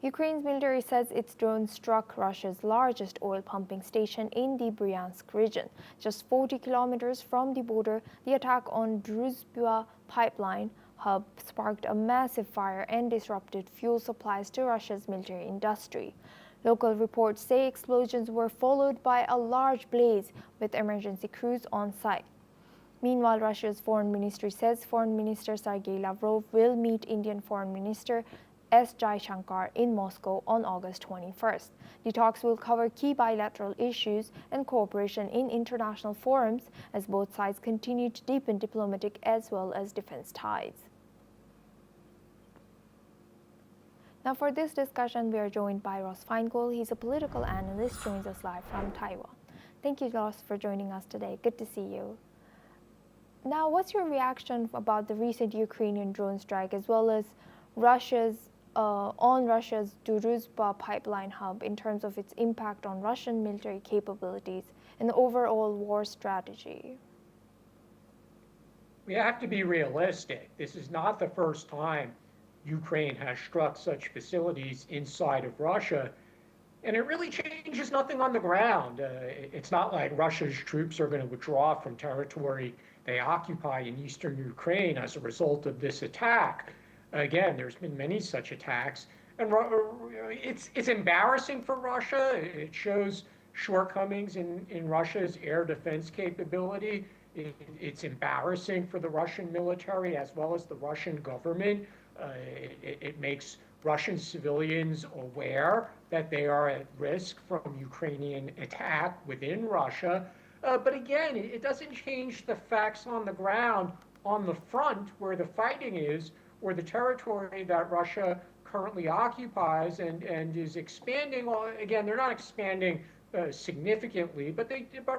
Ukraine's military says its drone struck Russia's largest oil pumping station in the Bryansk region. Just 40 kilometers from the border, the attack on Druzhba pipeline hub sparked a massive fire and disrupted fuel supplies to Russia's military industry. Local reports say explosions were followed by a large blaze with emergency crews on site. Meanwhile, Russia's foreign ministry says Foreign Minister Sergei Lavrov will meet Indian Foreign Minister Jaishankar in Moscow on August 21st. The talks will cover key bilateral issues and cooperation in international forums as both sides continue to deepen diplomatic as well as defense ties. Now for this discussion, we are joined by Ross Feingold. He's a political analyst, joins us live from Taiwan. Thank you, Ross, for joining us today. Good to see you. Now, what's your reaction about the recent Ukrainian drone strike as well as Russia's Druzhba pipeline hub in terms of its impact on Russian military capabilities and the overall war strategy? We have to be realistic. This is not the first time Ukraine has struck such facilities inside of Russia, and it really changes nothing on the ground. It's not like Russia's troops are going to withdraw from territory they occupy in eastern Ukraine as a result of this attack. Again, there's been many such attacks, and it's embarrassing for Russia. It shows shortcomings in Russia's air defense capability. It's embarrassing for the Russian military as well as the Russian government. It makes Russian civilians aware that they are at risk from Ukrainian attack within Russia. But again, it doesn't change the facts on the ground, on the front where the fighting is, or the territory that Russia currently occupies and is expanding. Again, they're not expanding significantly, but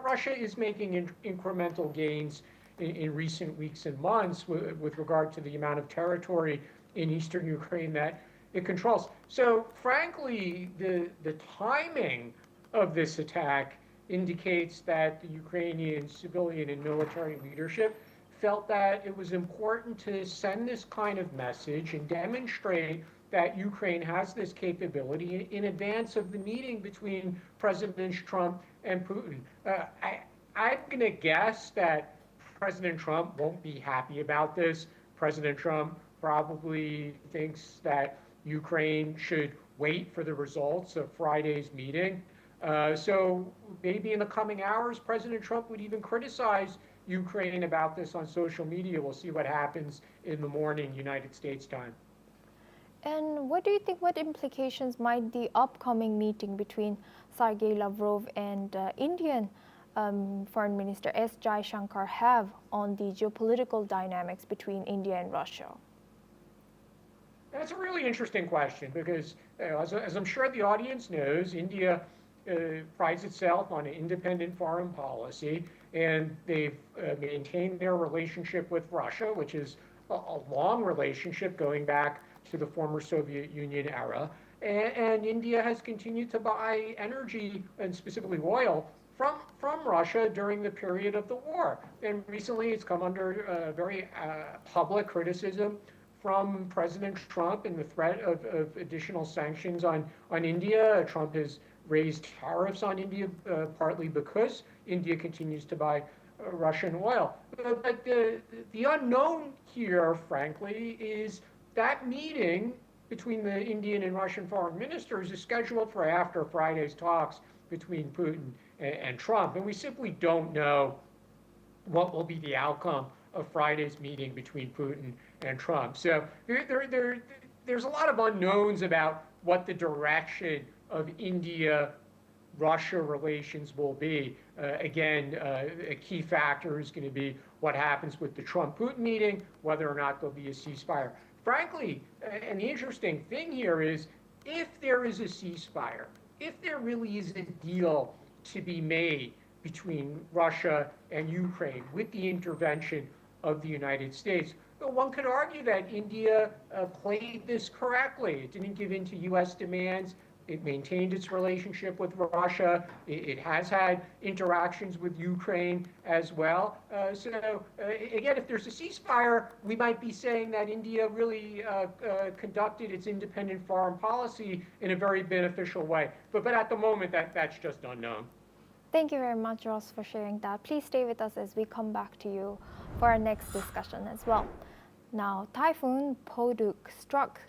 Russia is making incremental gains in recent weeks and months with regard to the amount of territory in eastern Ukraine that it controls. So frankly, the timing of this attack indicates that the Ukrainian civilian and military leadership felt that it was important to send this kind of message and demonstrate that Ukraine has this capability in advance of the meeting between President Trump and Putin. I'm going to guess that President Trump won't be happy about this. President Trump probably thinks that Ukraine should wait for the results of Friday's meeting. So maybe in the coming hours, President Trump would even criticize Ukraine about this on social media. We'll see what happens in the morning, United States time. And what do you think, what implications might the upcoming meeting between Sergei Lavrov and Indian Foreign Minister Jaishankar have on the geopolitical dynamics between India and Russia? That's a really interesting question because, as I'm sure the audience knows, India prides itself on an independent foreign policy, and they've maintained their relationship with Russia, which is a long relationship going back to the former Soviet Union era. And India has continued to buy energy, and specifically oil, from Russia during the period of the war. And recently it's come under very public criticism from President Trump and the threat of additional sanctions on India. Trump has raised tariffs on India, partly because India continues to buy Russian oil. But the unknown here, frankly, is that meeting between the Indian and Russian foreign ministers is scheduled for after Friday's talks between Putin and Trump. And we simply don't know what will be the outcome of Friday's meeting between Putin and Trump. So there's a lot of unknowns about what the direction of India-Russia relations will be. Again, a key factor is going to be what happens with the Trump-Putin meeting, whether or not there'll be a ceasefire. Frankly, and the interesting thing here is, if there is a ceasefire, if there really is a deal to be made between Russia and Ukraine with the intervention of the United States, one could argue that India played this correctly. It didn't give in to U.S. demands, It maintained its relationship with Russia. It has had interactions with Ukraine as well. Again, if there's a ceasefire, we might be saying that India really conducted its independent foreign policy in a very beneficial way. But at the moment, that's just unknown. Thank you very much, Ross, for sharing that. Please stay with us as we come back to you for our next discussion as well. Now, Typhoon Poduk struck